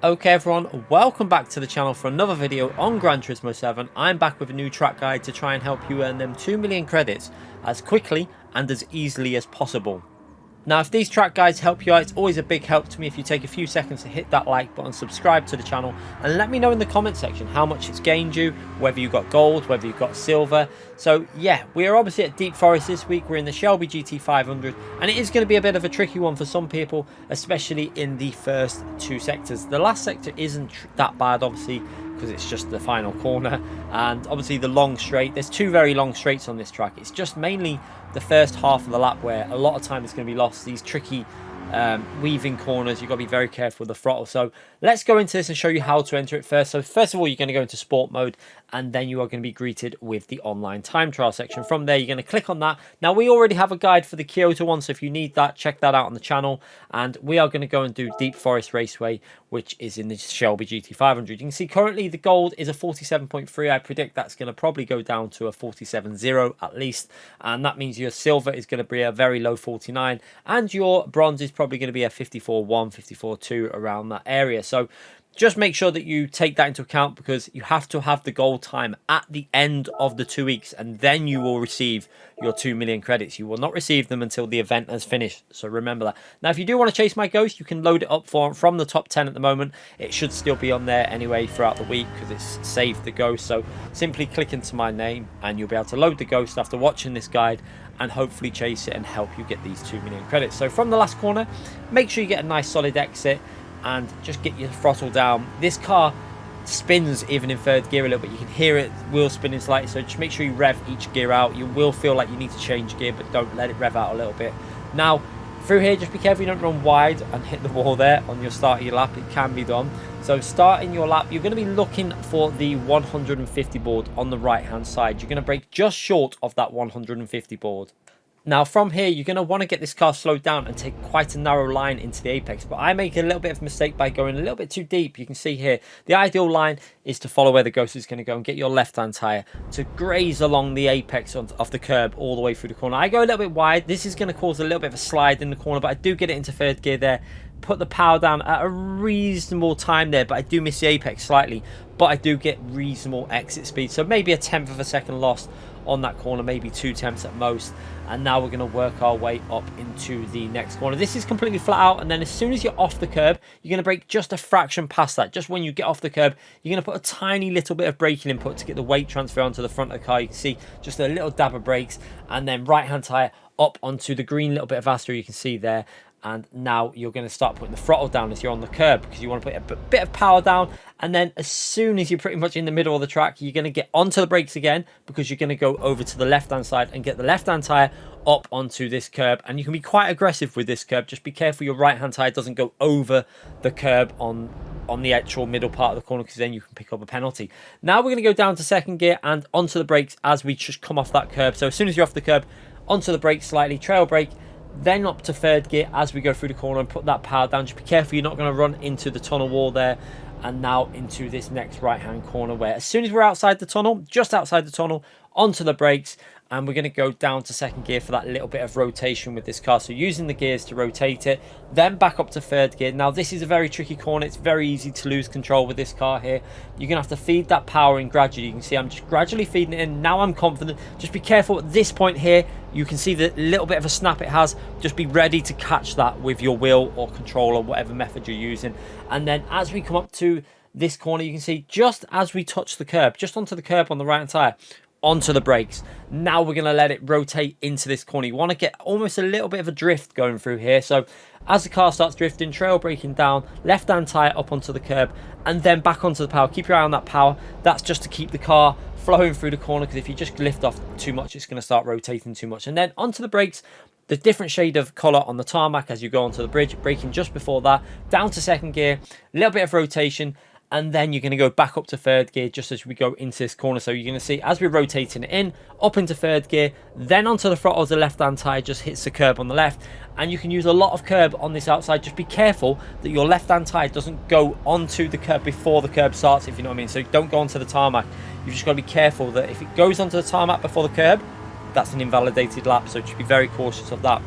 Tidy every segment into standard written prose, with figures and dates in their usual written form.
Okay everyone, welcome back to the channel for another video on Gran Turismo 7. I'm back with a new track guide to try and help you earn them 2 million credits as quickly and as easily as possible. Now, if these track guides help you out, it's always a big help to me if you take a few seconds to hit that like button, subscribe to the channel, and let me know in the comment section how much it's gained you, whether you got gold, whether you got silver. So yeah, we are obviously at Deep Forest this week. We're in the Shelby GT 500, and it is going to be a bit of a tricky one for some people, especially in the first two sectors. The last sector isn't that bad, obviously, because it's just the final corner, and obviously the long straight. There's two very long straights on this track. It's just mainly the first half of the lap where a lot of time is going to be lost. These tricky weaving corners, you've got to be very careful with the throttle. So let's go into this and show you how to enter it first. So first of all, you're going to go into sport mode, and then you are going to be greeted with the online time trial section. From there, you're going to click on that. Now, we already have a guide for the Kyoto one, so if you need that, check that out on the channel. And we are going to go and do Deep Forest Raceway, which is in the Shelby GT 500. You can see currently the gold is a 47.3. I predict that's going to probably go down to a 47.0 at least, and that means your silver is going to be a very low 49, and your bronze is probably going to be a 54.1, 54.2, around that area. So just make sure that you take that into account, because you have to have the gold time at the end of the 2 weeks, and then you will receive your 2 million credits. You will not receive them until the event has finished, so remember that. Now, if you do want to chase my ghost, you can load it up from the top 10 at the moment. It should still be on there anyway throughout the week, because it's saved the ghost. So simply click into my name and you'll be able to load the ghost after watching this guide, and hopefully chase it and help you get these 2 million credits. So from the last corner, make sure you get a nice solid exit and just get your throttle down. This car spins even in third gear a little bit. You can hear it wheel spinning slightly, so just make sure you rev each gear out. You will feel like you need to change gear, but don't let it rev out a little bit. Now through here, just be careful you don't run wide and hit the wall there on your start of your lap. It can be done. So starting your lap, you're going to be looking for the 150 board on the right hand side. You're going to brake just short of that 150 board. Now from here, you're going to want to get this car slowed down and take quite a narrow line into the apex, but I make a little bit of a mistake by going a little bit too deep. You can see here, the ideal line is to follow where the ghost is going to go and get your left hand tyre to graze along the apex of the curb all the way through the corner. I go a little bit wide. This is going to cause a little bit of a slide in the corner, but I do get it into third gear there, put the power down at a reasonable time there, but I do miss the apex slightly, but I do get reasonable exit speed. So maybe a tenth of a second lost on that corner, maybe 2 tenths at most. And now we're going to work our way up into the next corner. This is completely flat out, and then as soon as you're off the curb, you're going to brake just a fraction past that. Just when you get off the curb, you're going to put a tiny little bit of braking input to get the weight transfer onto the front of the car. You can see just a little dab of brakes, and then right hand tyre up onto the green little bit of Astro you can see there. And now you're going to start putting the throttle down as you're on the curb, because you want to put a bit of power down. And then as soon as you're pretty much in the middle of the track, you're going to get onto the brakes again, because you're going to go over to the left hand side and get the left hand tyre up onto this curb. And you can be quite aggressive with this curb. Just be careful your right hand tyre doesn't go over the curb on the actual middle part of the corner, because then you can pick up a penalty. Now we're going to go down to second gear and onto the brakes as we just come off that curb. So as soon as you're off the curb, onto the brakes slightly, trail brake, then up to third gear as we go through the corner and put that power down. Just be careful you're not going to run into the tunnel wall there. And now into this next right hand corner, where as soon as we're outside the tunnel, just outside the tunnel, onto the brakes, and we're going to go down to second gear for that little bit of rotation with this car. So using the gears to rotate it, then back up to third gear. Now this is a very tricky corner. It's very easy to lose control with this car here. You're going to have to feed that power in gradually. You can see I'm just gradually feeding it in. Now I'm confident. Just be careful at this point here. You can see the little bit of a snap it has. Just be ready to catch that with your wheel or controller, whatever method you're using. And then as we come up to this corner, you can see just as we touch the curb, just onto the curb on the right hand tyre, onto the brakes. Now we're going to let it rotate into this corner. You want to get almost a little bit of a drift going through here. So as the car starts drifting, trail braking down, left hand tyre up onto the curb, and then back onto the power. Keep your eye on that power. That's just to keep the car flowing through the corner, because if you just lift off too much, it's going to start rotating too much. And then onto the brakes, the different shade of colour on the tarmac as you go onto the bridge, braking just before that, down to second gear, a little bit of rotation, and then you're going to go back up to third gear just as we go into this corner. So you're going to see as we're rotating it in, up into third gear, then onto the throttle as the left hand tyre just hits the curb on the left. And you can use a lot of curb on this outside. Just be careful that your left hand tyre doesn't go onto the curb before the curb starts, if you know what I mean. So don't go onto the tarmac. You've just got to be careful that if it goes onto the tarmac before the curb, that's an invalidated lap. So just be very cautious of that.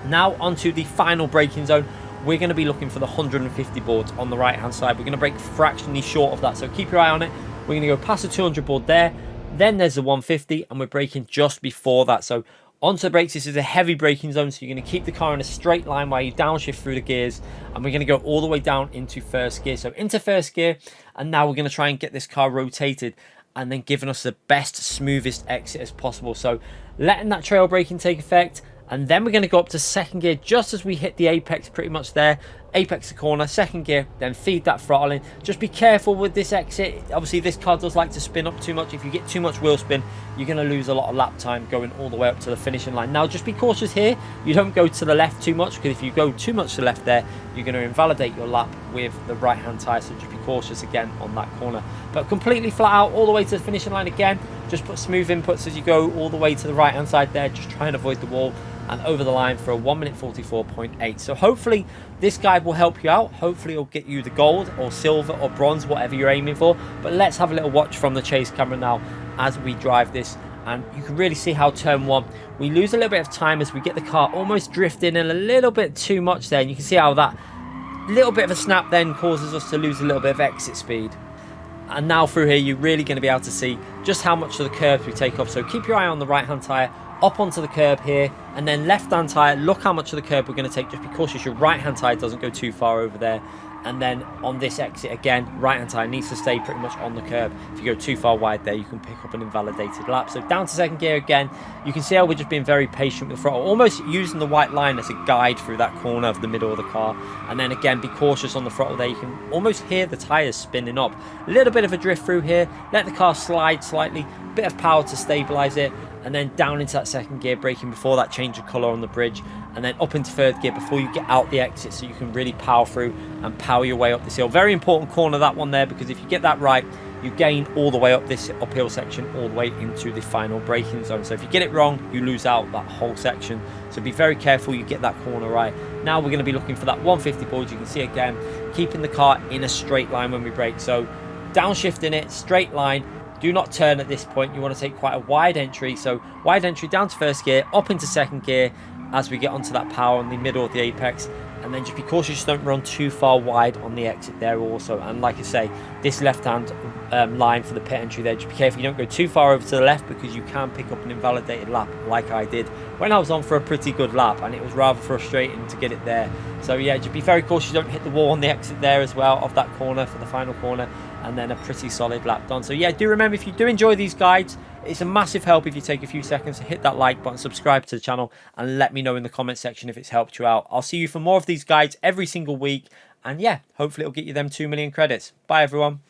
Now onto the final braking zone, we're going to be looking for the 150 boards on the right hand side. We're going to break fractionally short of that, so keep your eye on it. We're going to go past the 200 board there, then there's the 150, and we're braking just before that. So onto the brakes, this is a heavy braking zone, so you're going to keep the car in a straight line while you downshift through the gears, and we're going to go all the way down into first gear. So into first gear, and now we're going to try and get this car rotated and then giving us the best, smoothest exit as possible. So letting that trail braking take effect, and then we're going to go up to second gear just as we hit the apex, pretty much there. Apex the corner, second gear, then feed that throttle in. Just be careful with this exit. Obviously, this car does like to spin up too much. If you get too much wheel spin, you're going to lose a lot of lap time going all the way up to the finishing line. Now, just be cautious here. You don't go to the left too much, because if you go too much to the left there, you're going to invalidate your lap with the right-hand tyre. So just be cautious again on that corner. But completely flat out all the way to the finishing line again. Just put smooth inputs as you go all the way to the right-hand side there. Just try and avoid the wall, and over the line for a 1 minute 44.8. So hopefully this guide will help you out. Hopefully it'll get you the gold or silver or bronze, whatever you're aiming for. But let's have a little watch from the chase camera now as we drive this, and you can really see how turn one, we lose a little bit of time as we get the car almost drifting in a little bit too much there, and you can see how that little bit of a snap then causes us to lose a little bit of exit speed. And now through here, you're really going to be able to see just how much of the curves we take off. So keep your eye on the right hand tyre, up onto the curb here, and then left hand tyre, look how much of the curb we're going to take. Just be cautious your right hand tyre doesn't go too far over there. And then on this exit again, right hand tyre needs to stay pretty much on the curb. If you go too far wide there, you can pick up an invalidated lap. So down to second gear again, you can see how we're just being very patient with the throttle, almost using the white line as a guide through that corner of the middle of the car. And then again, be cautious on the throttle there. You can almost hear the tyres spinning up. A little bit of a drift through here, let the car slide slightly, bit of power to stabilise it, and then down into that second gear, braking before that change of colour on the bridge, and then up into third gear before you get out the exit, so you can really power through and power your way up this hill. Very important corner, that one there, because if you get that right, you gain all the way up this uphill section, all the way into the final braking zone. So if you get it wrong, you lose out that whole section. So be very careful you get that corner right. Now we're going to be looking for that 150 board. You can see again, keeping the car in a straight line when we brake. So downshifting it, straight line. Do not turn at this point. You want to take quite a wide entry. So wide entry down to first gear, up into second gear as we get onto that power in the middle of the apex. And then just be cautious, don't run too far wide on the exit there also. And like I say, this left-hand line for the pit entry there, just be careful you don't go too far over to the left, because you can pick up an invalidated lap like I did when I was on for a pretty good lap, and it was rather frustrating to get it there. So yeah, just be very cautious, don't hit the wall on the exit there as well of that corner for the final corner, and then a pretty solid lap done. So yeah, do remember, if you do enjoy these guides, it's a massive help if you take a few seconds to hit that like button, subscribe to the channel, and let me know in the comment section if it's helped you out. I'll see you for more of these guides every single week, and yeah, hopefully it'll get you them 2 million credits. Bye everyone.